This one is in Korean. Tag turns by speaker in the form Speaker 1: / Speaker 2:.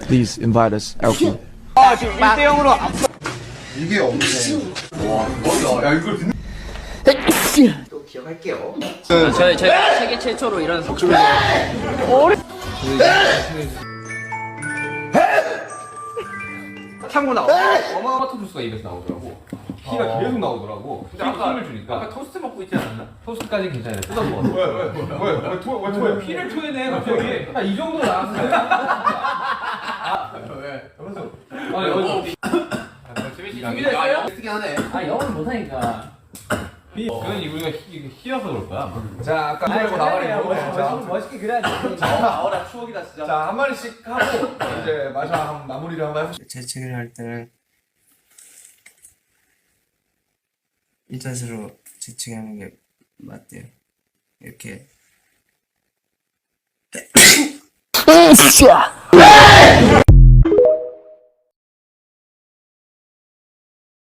Speaker 1: Please invite us, LP.
Speaker 2: 지금 1대0으로
Speaker 3: 이게 없네. 와, 야, 이걸 듣는.
Speaker 2: 또 기억할게요.
Speaker 4: 제가 세계 최초로 이런 속초를
Speaker 2: 참고 나와.
Speaker 5: 어마어마 토스가 입에서 나오더라고. 피가 계속 나오더라고. 근데 아까 힘을 주니까. 아까 토스트 먹고 있지 않았나? 토스트까지 괜찮아요. 뜯어 먹어. 왜 피를 토해내 갑자기? 이 정도 나왔어. 왜? 아니
Speaker 2: 준비됐어요?
Speaker 5: 어떻게 하네.
Speaker 4: 아 영어를 못하니까.
Speaker 5: 그건 우리가 희어서 그럴 거야.
Speaker 3: 자, 아까 말고 나발이고.
Speaker 4: 멋있게 그려야지.
Speaker 2: 나와라 추억이다 진짜.
Speaker 3: 자, 한 마리씩 하고 이제 마지막 마무리를 한번 해보시죠.
Speaker 6: 재채기를 할 때는 이 자세로 재채기 하는 게 맞대요. 이렇게